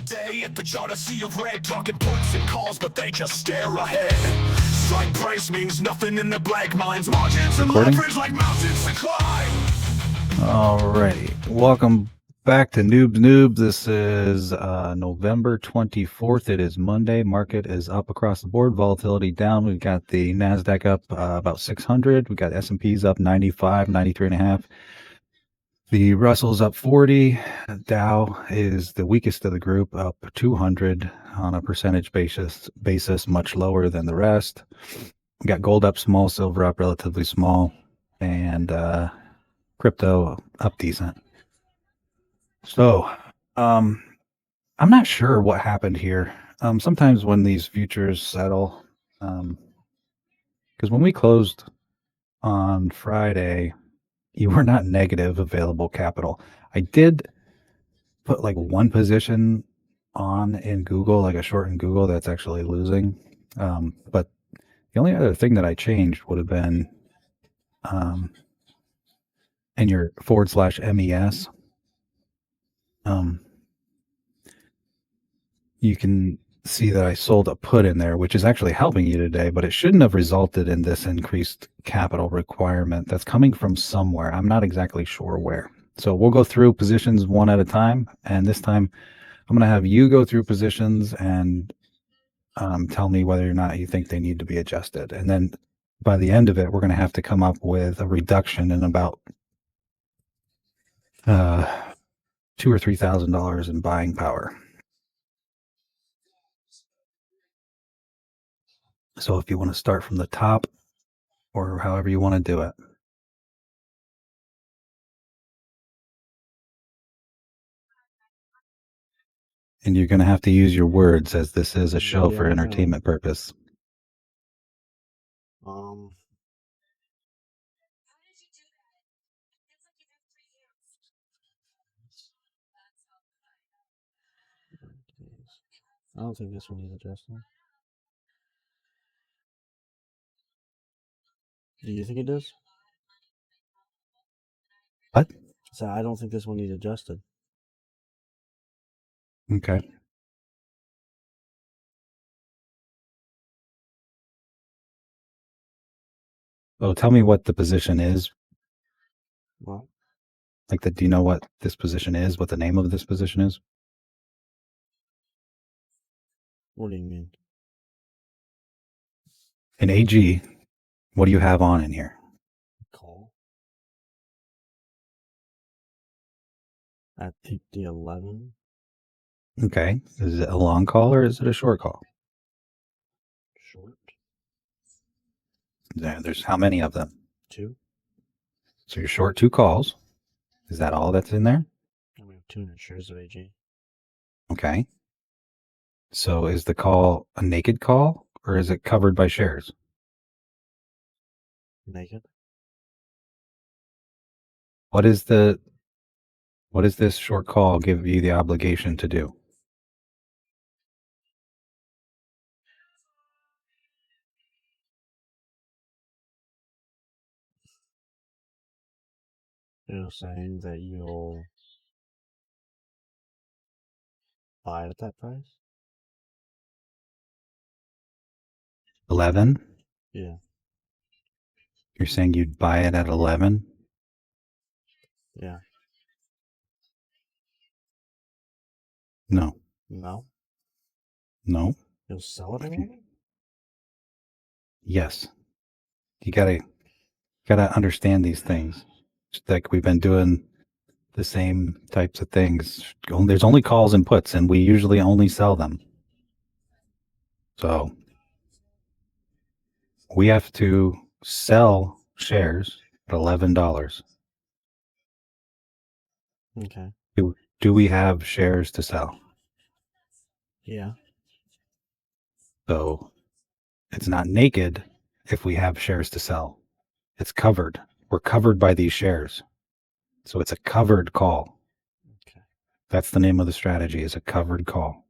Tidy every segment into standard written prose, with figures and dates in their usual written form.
day at the chart, a sea of red, talking puts and calls, but they just stare ahead. Strike price means nothing in the blank minds. Margins and leverage like mountains to climb. Alrighty, welcome back to Noobs. This is November 24th. It is Monday. Market is up across the board. Volatility down. We've got the NASDAQ up about 600. We've got S&Ps up 95, 93.5. The Russell's up 40. Dow is the weakest of the group, up 200 on a percentage basis, much lower than the rest. We got gold up small, silver up relatively small, and crypto up decent. So, I'm not sure what happened here. Sometimes when these futures settle, because when we closed on Friday, you were not negative available capital. I did put like one position on in Google, like a short in Google that's actually losing. But the only other thing that I changed would have been in your /MES. You can see that I sold a put in there, which is actually helping you today, but it shouldn't have resulted in this increased capital requirement. That's coming from somewhere. I'm not exactly sure where. So we'll go through positions one at a time. And this time I'm going to have you go through positions and tell me whether or not you think they need to be adjusted. And then by the end of it, we're going to have to come up with a reduction in about $2,000 or $3,000 in buying power. So if you want to start from the top or however you want to do it. And you're going to have to use your words, as this is a show for entertainment purpose. I don't think this one needs adjusting. Do you think it does? What? So I don't think this one needs adjusted. Okay. Well, tell me what the position is. What? Like, do you know what this position is? What the name of this position is? What do you mean? In AG, what do you have on in here? Call. At the 11. Okay. Is it a long call or is it a short call? Short. There's how many of them? 2. So you're short 2 calls. Is that all that's in there? And we have 200 shares of AG. Okay. So is the call a naked call or is it covered by shares? Naked. What does this short call give you the obligation to do? You're saying that you'll buy it at that price? 11? Yeah. You're saying you'd buy it at 11? Yeah. No. No? No. You'll sell it at 11? Yes. You gotta understand these things. Just like we've been doing the same types of things. There's only calls and puts, and we usually only sell them. So we have to sell shares at $11. Okay. Do we have shares to sell? Yeah. So it's not naked if we have shares to sell. It's covered. We're covered by these shares. So it's a covered call. Okay. That's the name of the strategy, is a covered call.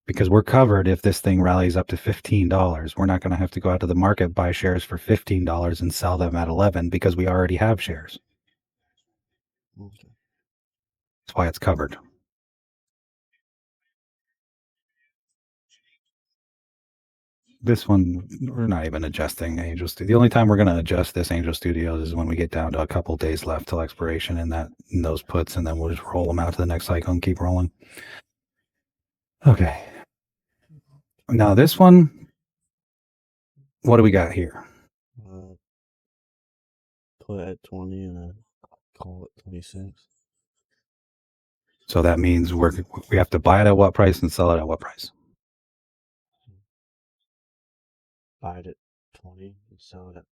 Because we're covered if this thing rallies up to $15. We're not going to have to go out to the market, buy shares for $15 and sell them at 11 because we already have shares. Okay. That's why it's covered. this one, we're not even adjusting Angel Studio. The only time we're going to adjust this Angel Studios is when we get down to a couple days left till expiration in those puts, and then we'll just roll them out to the next cycle and keep rolling. Okay. Now this one, what do we got here? Put at 20 and then call it 26. So that means we have to buy it at what price and sell it at what price? Buy it at 20 and sell it at,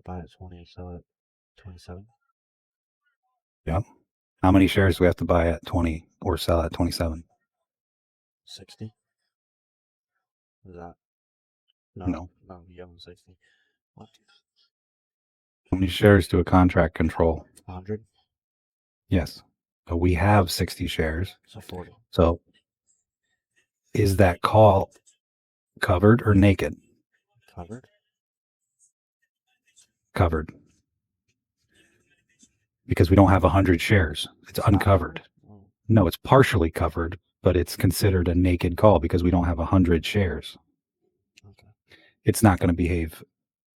buy it at 20 and sell it at 27. Yep. How many shares do we have to buy at 20 or sell at 27? 60. Is that? No. No, you own 60. What? How many shares do a contract control? 100. Yes. So we have 60 shares. So 40. So is that call covered or naked? Covered. Covered. Because we don't have 100 shares. It's uncovered. Oh. No, it's partially covered, but it's considered a naked call because we don't have 100 shares. Okay. It's not going to behave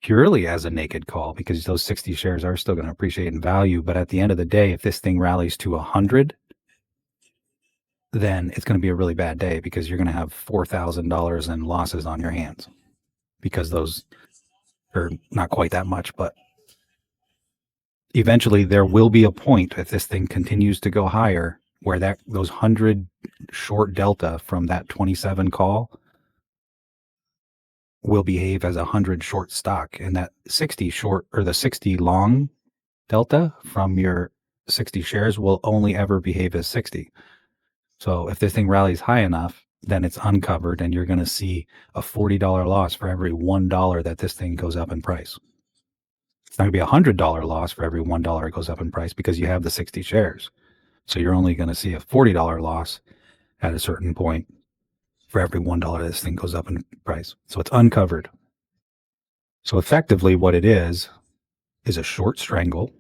purely as a naked call because those 60 shares are still going to appreciate in value. But at the end of the day, if this thing rallies to 100, then it's going to be a really bad day because you're going to have $4,000 in losses on your hands because those are not quite that much, but eventually there will be a point if this thing continues to go higher where those 100 short delta from that 27 call will behave as 100 short stock, and that 60 short or the 60 long delta from your 60 shares will only ever behave as 60. So if this thing rallies high enough, then it's uncovered and you're going to see a $40 loss for every $1 that this thing goes up in price. It's not going to be a $100 loss for every $1 it goes up in price because you have the 60 shares. So you're only going to see a $40 loss at a certain point for every $1 this thing goes up in price. So it's uncovered. So effectively what it is a short strangle.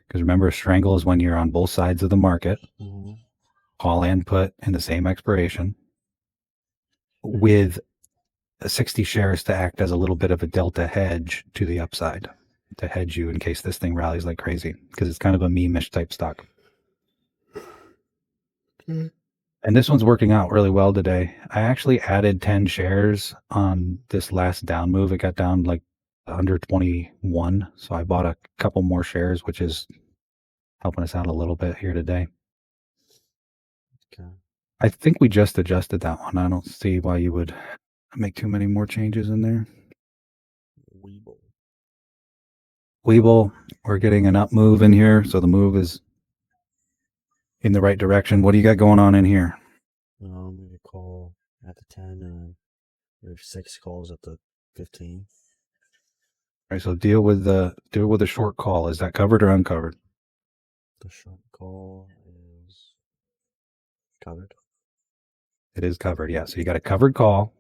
Because remember, a strangle is when you're on both sides of the market, call and put in the same expiration, with 60 shares to act as a little bit of a delta hedge to the upside, to hedge you in case this thing rallies like crazy, because it's kind of a meme-ish type stock. And this one's working out really well today. I actually added 10 shares on this last down move. It got down like under 21. So I bought a couple more shares, which is helping us out a little bit here today. Okay. I think we just adjusted that one. I don't see why you would make too many more changes in there. Webull, we're getting an up move in here. So the move is in the right direction. What do you got going on in here? I'm going to call at the 10 and there's 6 calls at the 15. All right, so deal with the short call. Is that covered or uncovered? The short call is covered. It is covered, yeah. So you got a covered call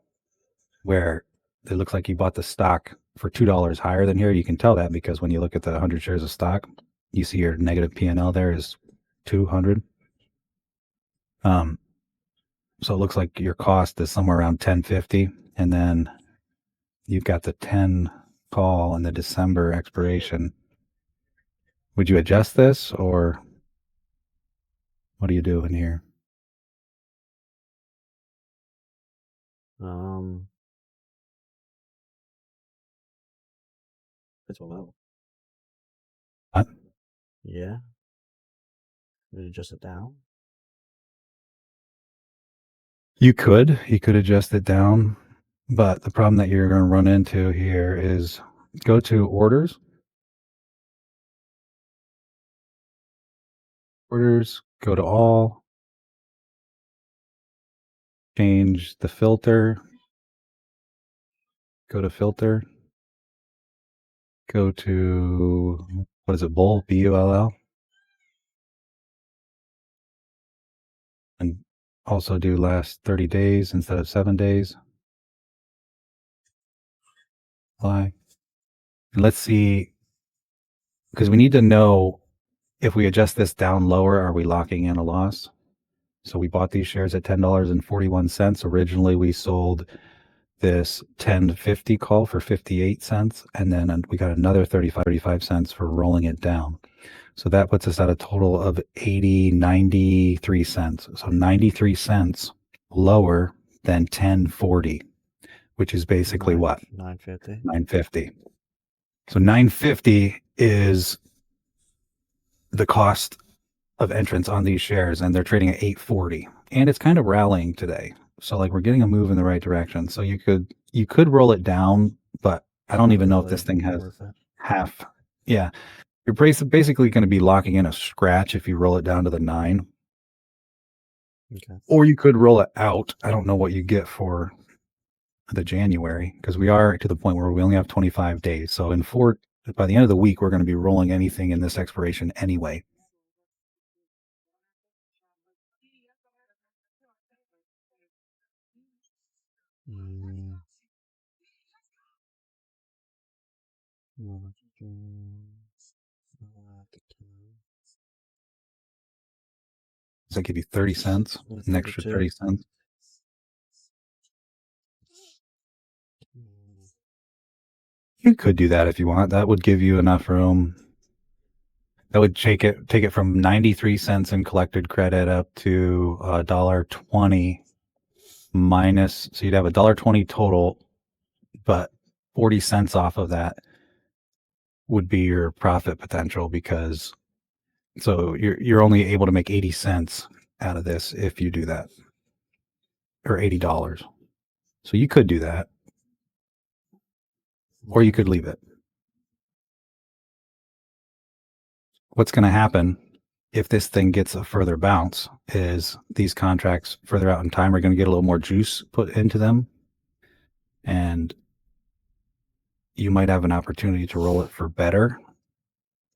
where it looks like you bought the stock for $2 higher than here. You can tell that because when you look at the 100 shares of stock, you see your negative P&L there is 200. So it looks like your cost is somewhere around 1050, and then you've got the 10 call and the December expiration. Would you adjust this, or what do you do in here? It's low. What? Yeah. Did it adjust it down? You could adjust it down, but the problem that you're going to run into here is go to orders. Orders, go to all, change the filter, go to filter, go to, what is it, Bull, B-U-L-L, and also do last 30 days instead of 7 days. Apply. And let's see, because we need to know if we adjust this down lower, are we locking in a loss? So we bought these shares at $10.41. Originally, we sold this 10.50 call for 58 cents, and then we got another 35 cents for rolling it down. So that puts us at a total of 93 cents. So 93 cents lower than 10.40, which is basically what? 950. 950. So 950 is the cost of entrance on these shares, and they're trading at 840, and it's kind of rallying today. So like we're getting a move in the right direction. So you could roll it down, but I don't even know if this thing has half. Yeah, you're basically going to be locking in a scratch if you roll it down to the 9. Okay. Or you could roll it out. I don't know what you get for the January, because we are to the point where we only have 25 days. So by the end of the week, we're going to be rolling anything in this expiration anyway. Does that give you 30 cents? An extra 30 cents? You could do that if you want. That would give you enough room. That would take it from 93 cents in collected credit up to $1.20 minus. So you'd have $1.20 total, but 40 cents off of that would be your profit potential, because so you're only able to make 80 cents out of this if you do that, or $80. So you could do that, or you could leave it. What's going to happen if this thing gets a further bounce is these contracts further out in time are going to get a little more juice put into them, and you might have an opportunity to roll it for better.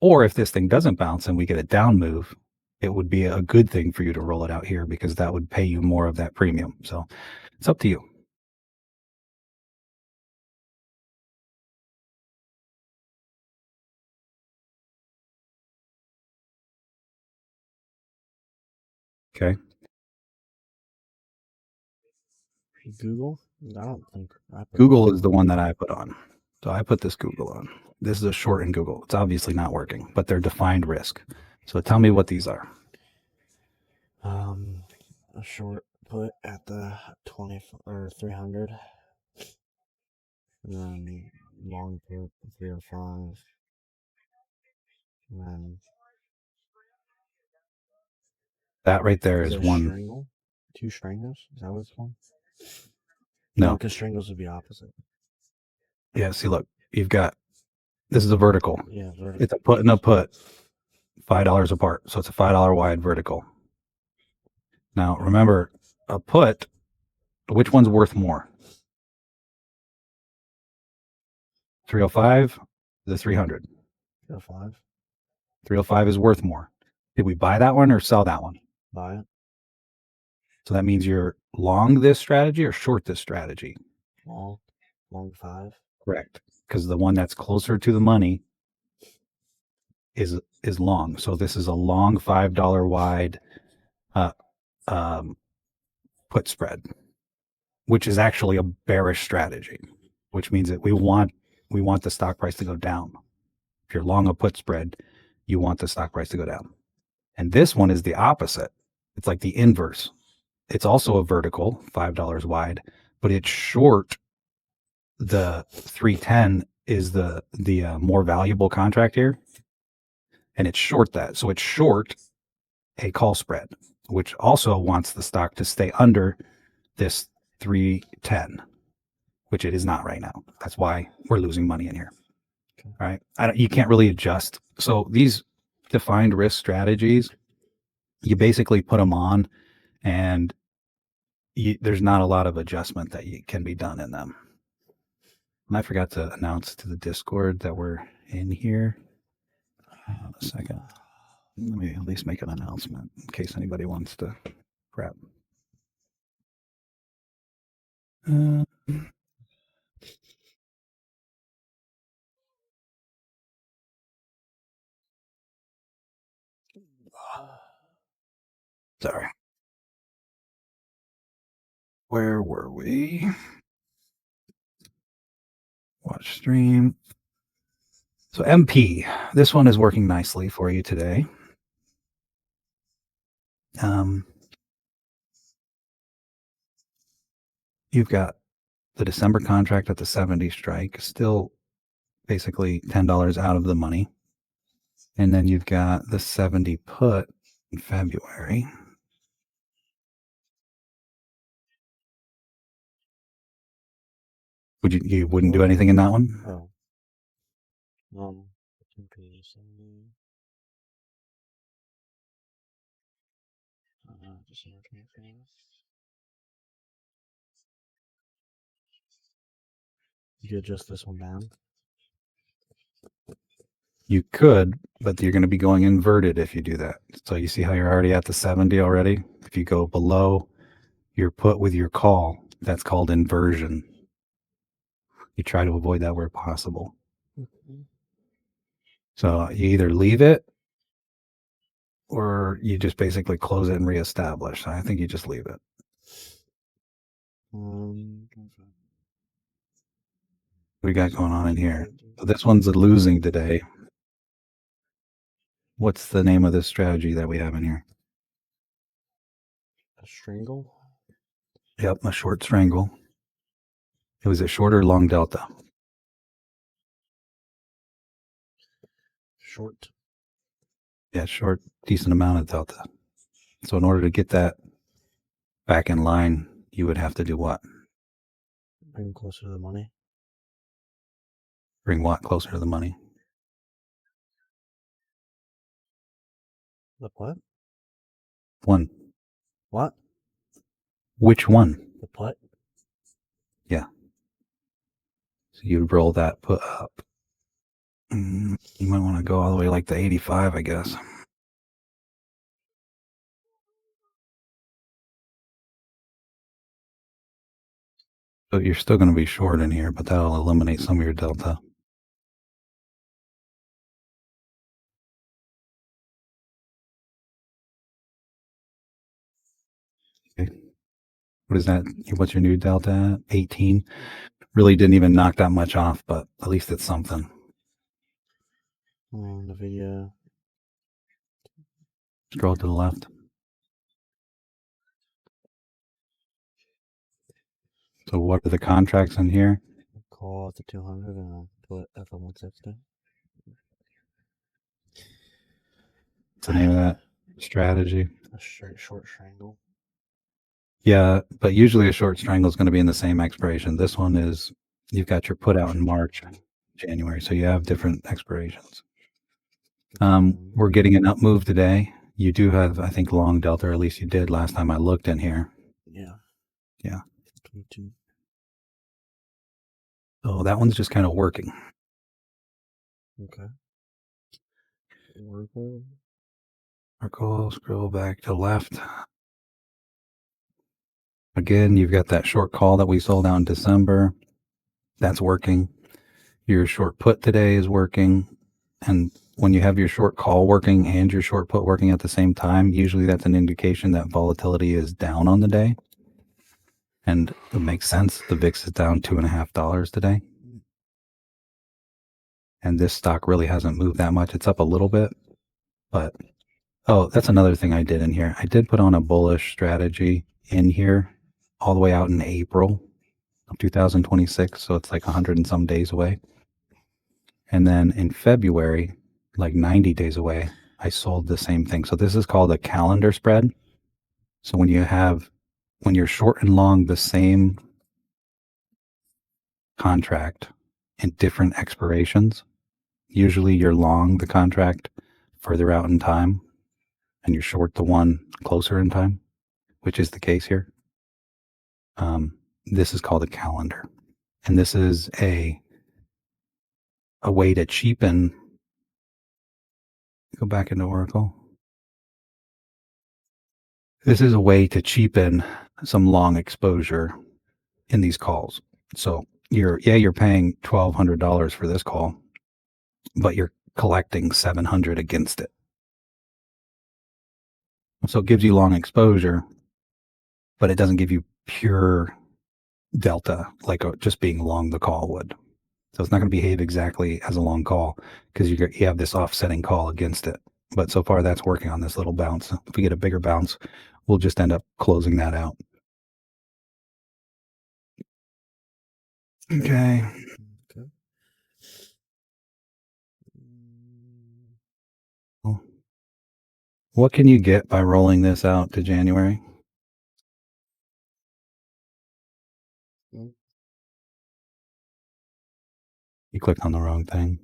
Or if this thing doesn't bounce and we get a down move, it would be a good thing for you to roll it out here, because that would pay you more of that premium. So it's up to you. Okay. Google? I don't think Google is the one that I put on. So I put this Google on. This is a short in Google. It's obviously not working, but they're defined risk. So tell me what these are. A short put at the 20 or 300, and then long put 305, and then That right there is one. Strangle? 2 strangles? Is that what it's called? No, because strangles would be opposite. Yeah, see, look, this is a vertical. Yeah, vertical. It's a put and a put, $5 apart. So it's a $5 wide vertical. Now, remember, a put, which one's worth more? 305, the 300. 305. 305 is worth more. Did we buy that one or sell that one? Buy it. So that means you're long this strategy or short this strategy? Long 5. Correct. Because the one that's closer to the money is long. So this is a long $5 wide put spread, which is actually a bearish strategy, which means that we want the stock price to go down. If you're long a put spread, you want the stock price to go down. And this one is the opposite. It's like the inverse. It's also a vertical, $5 wide, but it's short. The 310 is the more valuable contract here, and it's short that. So it's short a call spread, which also wants the stock to stay under this 310, which it is not right now. That's why we're losing money in here. Okay. All right. You can't really adjust. So these defined risk strategies, you basically put them on, and there's not a lot of adjustment that can be done in them. And I forgot to announce to the Discord that we're in here. Hold on a second. Let me at least make an announcement in case anybody wants to grab. Sorry. Where were we? Watch stream. So MP, this one is working nicely for you today. You've got the December contract at the 70 strike, still basically $10 out of the money. And then you've got the 70 put in February. You wouldn't do anything in that one? Oh. MP 70. December 25th. You could adjust this one down. You could, but you're going to be going inverted if you do that. So you see how you're already at the 70 already? If you go below your put with your call, that's called inversion. You try to avoid that where possible. Mm-hmm. So you either leave it or you just basically close it and reestablish. I think you just leave it. What we got going on in here? So this one's losing today. What's the name of this strategy that we have in here? A strangle? Yep, a short strangle. It was a short or long delta? Short. Yeah, short, decent amount of delta. So in order to get that back in line, you would have to do what? Bring closer to the money. Bring what closer to the money? The what? One. What? Which one? The put? Yeah. So you'd roll that put up. You might want to go all the way like the 85, I guess. So you're still going to be short in here, but that'll eliminate some of your delta. Okay. What is that? What's your new delta at? 18. Really didn't even knock that much off, but at least it's something. The video. Scroll to the left. So what are the contracts in here? Call at the 200 and put at the 160. What's the name of that strategy? A straight short strangle. Yeah, but usually a short strangle is going to be in the same expiration. This one is, you've got your put out in March, January, so you have different expirations. We're getting an up move today. You do have, I think, long delta, or at least you did last time I looked in here. Yeah. Yeah. 22. So that one's just kind of working. Okay. Circle, scroll back to left. Again, you've got that short call that we sold out in December. That's working. Your short put today is working. And when you have your short call working and your short put working at the same time, usually that's an indication that volatility is down on the day. And it makes sense. The VIX is down $2.50 today. And this stock really hasn't moved that much. It's up a little bit, but oh, that's another thing I did in here. I did put on a bullish strategy in here all the way out in April of 2026. So it's like 100 and some days away. And then in February, like 90 days away, I sold the same thing. So this is called a calendar spread. So when you're short and long the same contract in different expirations, usually you're long the contract further out in time and you're short the one closer in time, which is the case here. This is called a calendar. And this is a way to cheapen. Go back into Oracle. This is a way to cheapen some long exposure in these calls. So you're paying $1,200 for this call, but you're collecting $700 against it. So it gives you long exposure, but it doesn't give you pure delta, like just being long the call would. So it's not going to behave exactly as a long call because you have this offsetting call against it. But so far that's working on this little bounce. If we get a bigger bounce, we'll just end up closing that out. Okay. Okay. What can you get by rolling this out to January? Mm. You clicked on the wrong thing.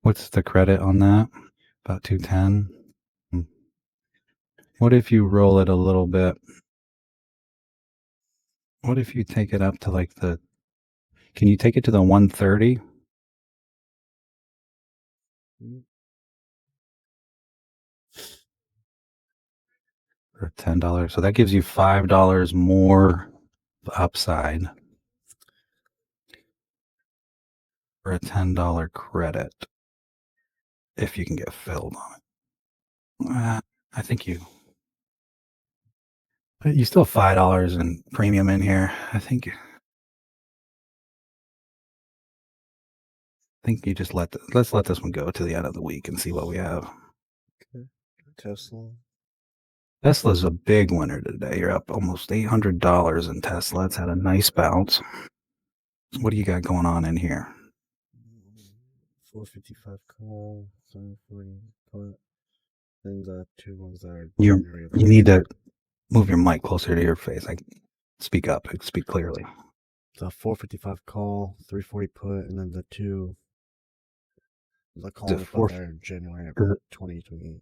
What's the credit on that? About 210. What if you roll it a little bit? What if you take it up to like can you take it to the 130? For $10. So that gives you $5 more upside for a $10 credit if you can get filled on it. I think you still have $5 in premium in here. I think you just let's let this one go to the end of the week and see what we have. Okay. Tesla. Tesla's a big winner today. You're up almost $800 in Tesla. It's had a nice bounce. What do you got going on in here? 455 call, 740 put. Then the two ones that are You January. need to move your mic closer to your face. Speak up. Speak clearly. The 455 call, 340 put, and then the two. The call Is it four- there January of 2028.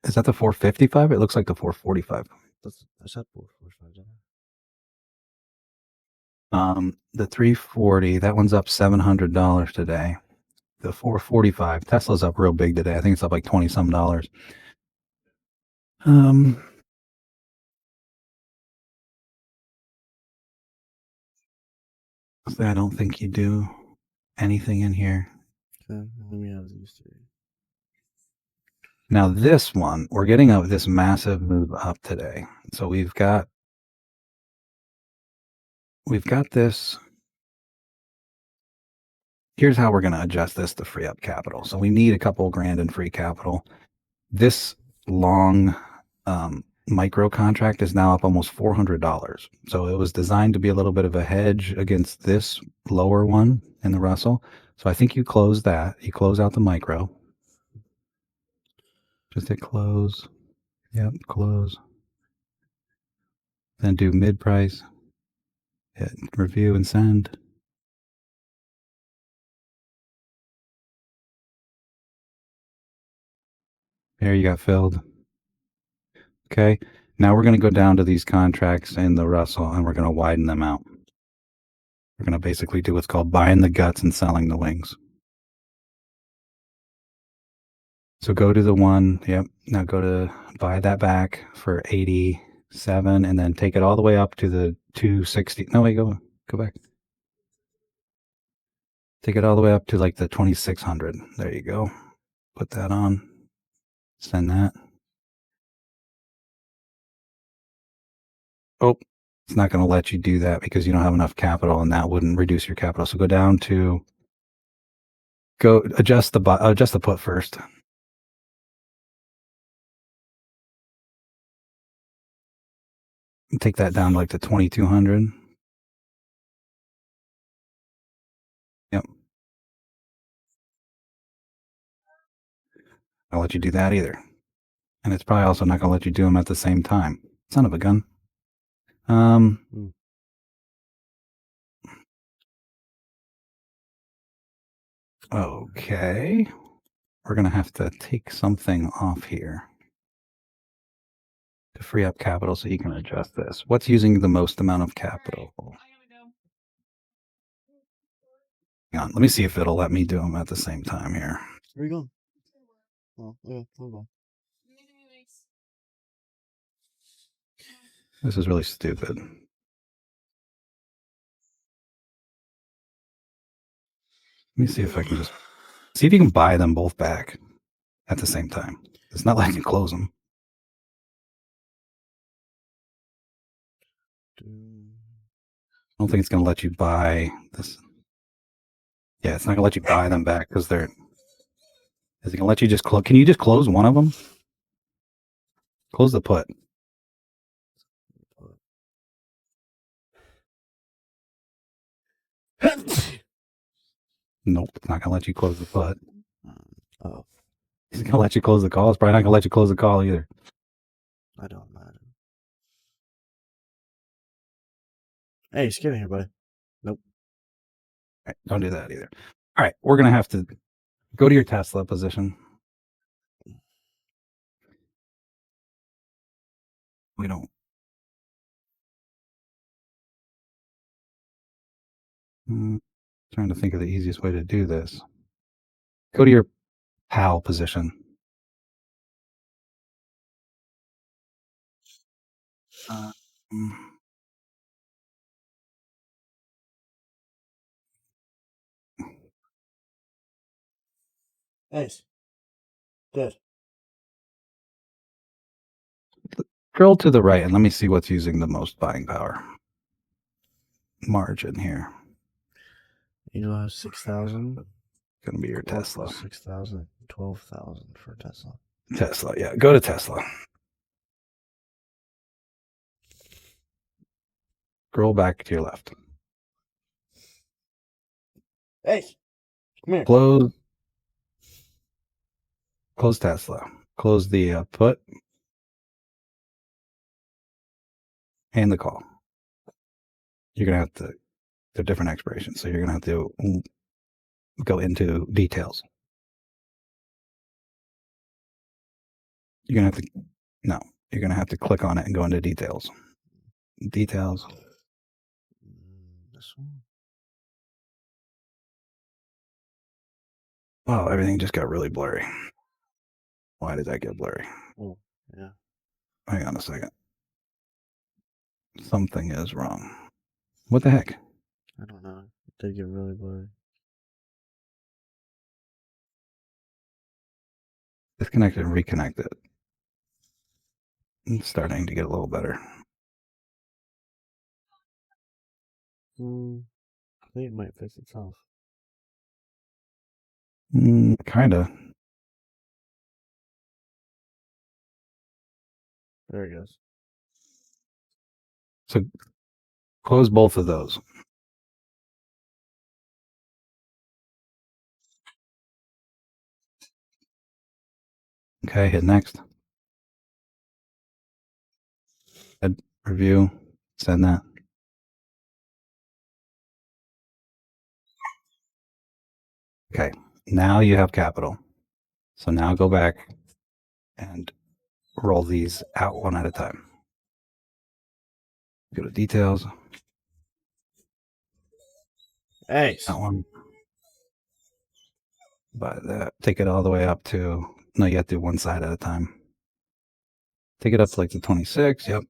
Is that the 455? It looks like the 445. I said 445, didn't The 340, that one's up $700 today. The 445, Tesla's up real big today. I think it's up like 20 some dollars. I don't think you do anything in here. Okay, let me have these three. Now this one, we're getting this massive move up today. So we've got this. Here's how we're going to adjust this to free up capital. So we need a couple grand in free capital. This long micro contract is now up almost $400. So it was designed to be a little bit of a hedge against this lower one in the Russell. So I think you close that. You close out the micro. Just hit close. Yep, close. Then do mid price. Hit review and send. There you got filled. Okay. Now we're going to go down to these contracts in the Russell and we're going to widen them out. We're going to basically do what's called buying the guts and selling the wings. So go to the one. Yep. Now go to buy that back for 87 and then take it all the way up to the 260. No, wait, go back. Take it all the way up to like the 2600. There you go. Put that on. Send that. Oh, it's not going to let you do that because you don't have enough capital and that wouldn't reduce your capital. So go down to adjust the put first. Take that down like to 2200. Yep. I'll let you do that either. And it's probably also not going to let you do them at the same time. Son of a gun. Okay. We're going to have to take something off here to free up capital so you can adjust this. What's using the most amount of capital? Hang on. Let me see if it'll let me do them at the same time here. Where are you going? Oh, yeah, hold on. This is really stupid. Let me see if I can just see if you can buy them both back at the same time. It's not like you can close them. I don't think it's going to let you buy this. Yeah, it's not going to let you buy them back because they're. Is it going to let you just close? Can you just close one of them? Close the put. Nope, it's not going to let you close the put. Oh, It's going to let you close the call. It's probably not going to let you close the call either. I don't imagine. Hey, just get in here, buddy. Nope. All right, don't do that either. All right, we're going to have to go to your Tesla position. We don't. Trying to think of the easiest way to do this. Go to your PAL position. Ace. Good. Scroll to the right and let me see what's using the most buying power. Margin here. You know, I have 6,000. Going to be your Tesla. 6,000, 12,000 for Tesla. Tesla, yeah. Go to Tesla. Scroll back to your left. Hey, come here. Close Tesla. Close the put and the call. You're going to have to, they're different expirations, so you're going to have to go into details. You're going to have to, no, you're going to have to click on it and go into details. Details. This one? Wow, everything just got really blurry. Why did that get blurry? Oh, yeah. Hang on a second. Something is wrong. What the heck? I don't know. It did get really blurry. Disconnected and reconnected. It's starting to get a little better. I think it might fix itself. Kinda. There it goes. So close both of those. Okay, hit next. Hit review. Send that. Okay, now you have capital. So now go back and roll these out one at a time. Go to details. Ace. That one. Buy that. Take it all the way up to, no, you have to do one side at a time. Take it up to like the 26. Yep.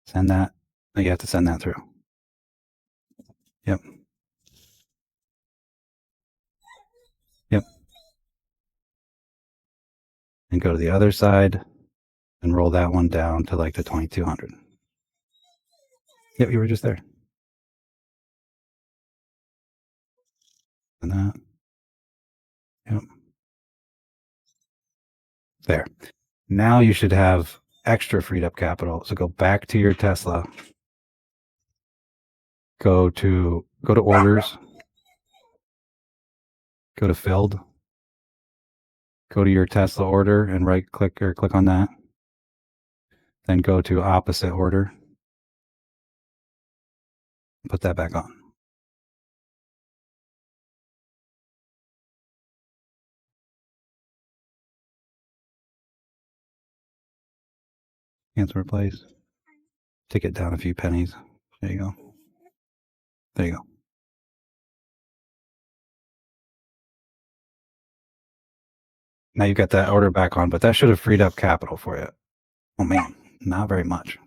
Send that. No, you have to send that through. Yep. Yep. And go to the other side and roll that one down to like the 2200. Yep, you were just there. And that. Yep. There. Now you should have extra freed up capital. So go back to your Tesla. Go to orders. Go to filled. Go to your Tesla order and right click or click on that. Then go to opposite order. Put that back on. Cancel replace. Take it down a few pennies. There you go. There you go. Now you've got that order back on, but that should have freed up capital for you. Oh man, not very much,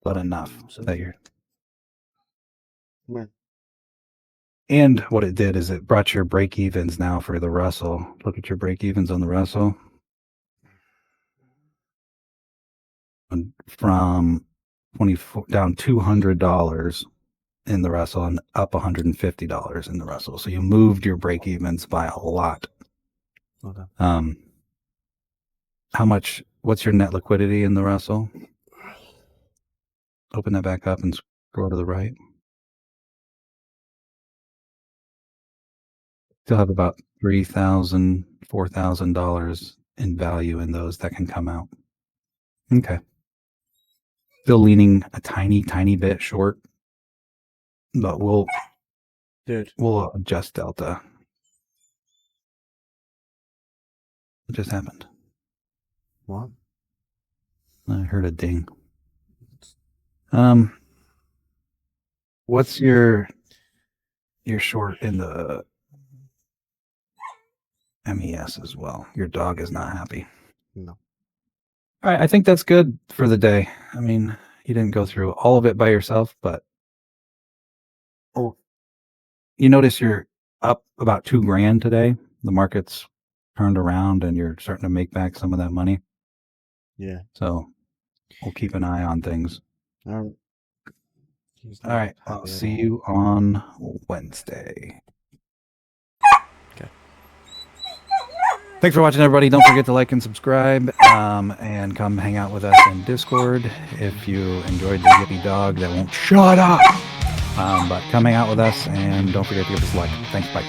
but enough So- that you're. Where? And what it did is it brought your break evens now for the Russell. Look at your break evens on the Russell. And from 24 down $200 in the Russell and up $150 in the Russell. So you moved your break evens by a lot. Okay. How much? What's your net liquidity in the Russell? Open that back up and scroll to the right. Still have about $3,000, $4,000 in value in those that can come out. Okay. Still leaning a tiny bit short, but we'll Dude. adjust delta. What just happened? What? I heard a ding. What's your short in the MES as well? Your dog is not happy. No. All right, I think that's good for the day. I mean, you didn't go through all of it by yourself, but you notice you're up about $2,000 today. The market's turned around and you're starting to make back some of that money. Yeah. So we'll keep an eye on things. He's All not right, I'll happy at see all. you on Wednesday. Okay. Thanks for watching, everybody. Don't forget to like and subscribe, and come hang out with us in Discord if you enjoyed the yippy dog that won't shut up. But come hang out with us, and don't forget to give us a like. Thanks, bye.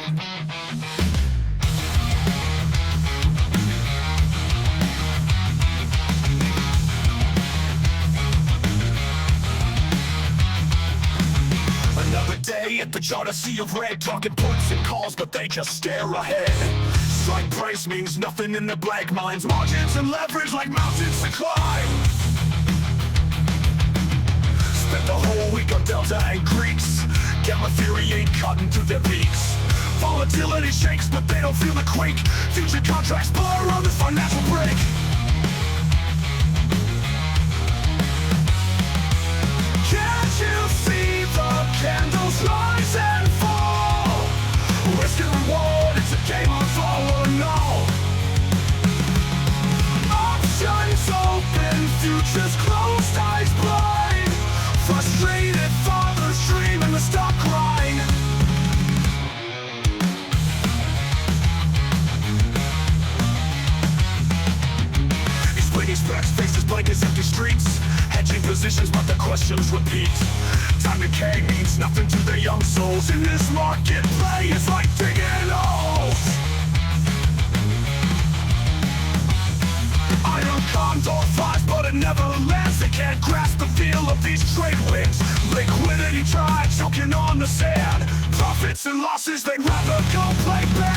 Another day at the chart, a sea of red, talking puts and calls, but they just stare ahead. Strike price means nothing in the black minds, margins and leverage like mountains to climb. Spent the whole week on Delta and Greeks, Gamma theory ain't cutting through their peaks. Volatility shakes, but they don't feel the quake. Future contracts blur on the financial break. Can't you see the candles rise and fall? Risk and reward, it's a game of all or no. Options open, futures closed, eyes blind. Frustrated fathers dream in the stock grind. He's waiting specs, faces blank as empty streets. Hedging positions, but the questions repeat. Time decay means nothing to the young souls. In this market, play is like digging holes. Iron condor flies, but it never lands. They can't grasp the feel of these trade winds. Liquidity tide choking on the sand. Profits and losses, they'd rather go play bad.